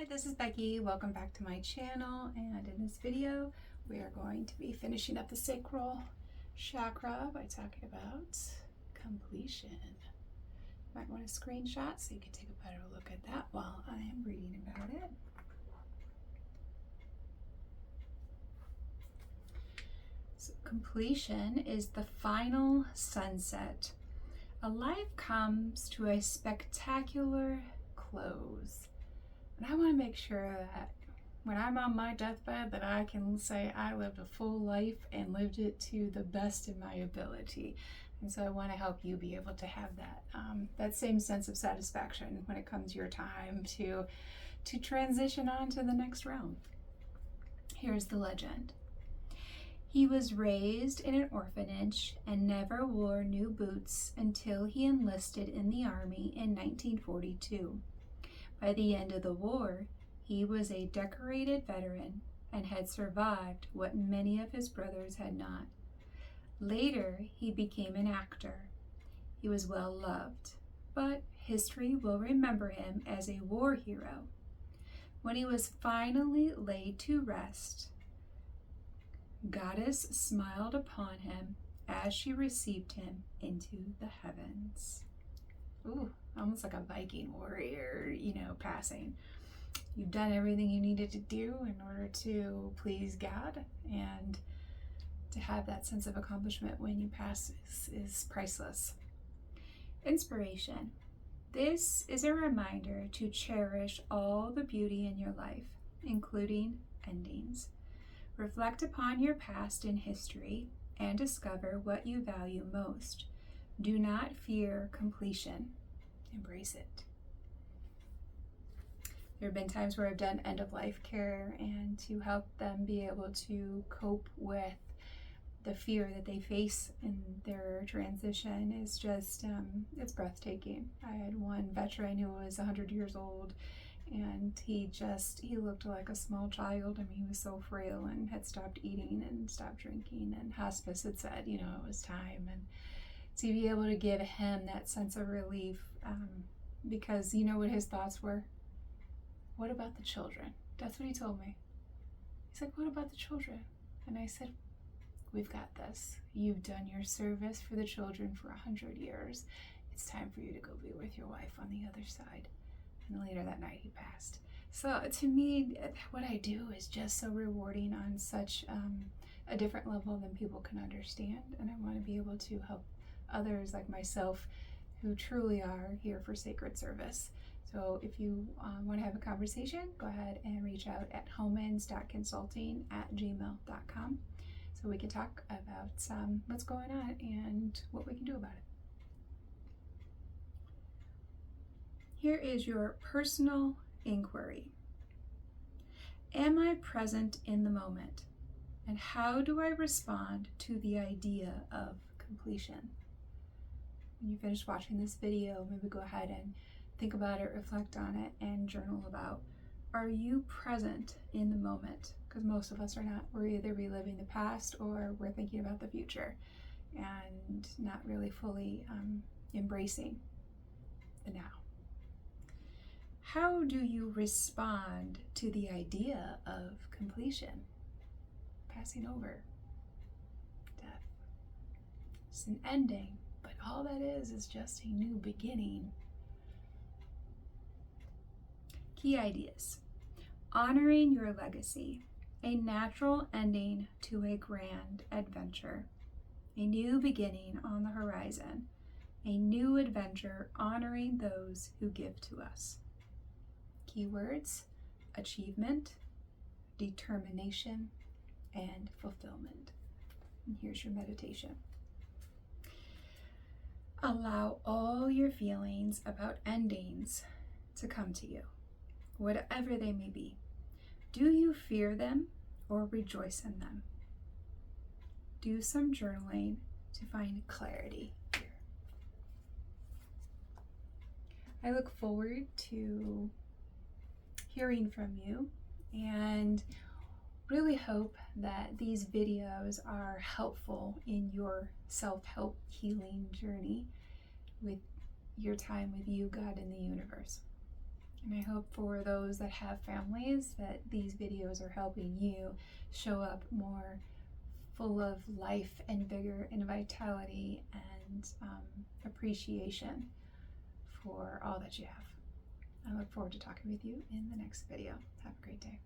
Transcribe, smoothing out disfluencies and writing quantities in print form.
Hi, this is Becky. Welcome back to my channel, and in this video we are going to be finishing up the sacral chakra by talking about completion. You might want a screenshot so you can take a better look at that while I am reading about it. So completion is the final sunset. A life comes to a spectacular close. And I want to make sure that when I'm on my deathbed that I can say I lived a full life and lived it to the best of my ability. And so I want to help you be able to have that same sense of satisfaction when it comes your time to transition on to the next realm. Here's the legend. He was raised in an orphanage and never wore new boots until he enlisted in the army in 1942. By the end of the war, he was a decorated veteran and had survived what many of his brothers had not. Later, he became an actor. He was well loved, but history will remember him as a war hero. When he was finally laid to rest, Goddess smiled upon him as she received him into the heavens. Ooh, almost like a Viking warrior, passing. You've done everything you needed to do in order to please God, and to have that sense of accomplishment when you pass is priceless. Inspiration. This is a reminder to cherish all the beauty in your life, including endings. Reflect upon your past in history and discover what you value most. Do not fear completion. Embrace it. There have been times where I've done end-of-life care, and to help them be able to cope with the fear that they face in their transition is just, it's breathtaking. I had one veteran who was 100 years old, and he looked like a small child. I mean, he was so frail and had stopped eating and stopped drinking, and hospice had said, it was time. And to be able to give him that sense of relief, because you know what his thoughts were? What about the children? That's what he told me. He's like, what about the children? And I said, we've got this. You've done your service for the children for 100 years. It's time for you to go be with your wife on the other side. And later that night he passed. So to me, what I do is just so rewarding on such a different level than people can understand. And I want to be able to help others like myself who truly are here for sacred service. So if you want to have a conversation, go ahead and reach out at homans.consulting@gmail.com so we can talk about what's going on and what we can do about it. Here is your personal inquiry. Am I present in the moment? And how do I respond to the idea of completion? When you finish watching this video, maybe go ahead and think about it, reflect on it, and journal about, are you present in the moment? Because most of us are not. We're either reliving the past or we're thinking about the future and not really fully embracing the now. How do you respond to the idea of completion? Passing over, death. It's an ending, but all that is just a new beginning. Key ideas. Honoring your legacy. A natural ending to a grand adventure. A new beginning on the horizon. A new adventure honoring those who give to us. Keywords: achievement, determination, and fulfillment. And here's your meditation. Allow all your feelings about endings to come to you, whatever they may be. Do you fear them or rejoice in them? Do some journaling to find clarity here. I look forward to hearing from you, and really hope that these videos are helpful in your self-help healing journey with your time with you, God, and the universe. And I hope for those that have families that these videos are helping you show up more full of life and vigor and vitality and appreciation for all that you have. I look forward to talking with you in the next video. Have a great day.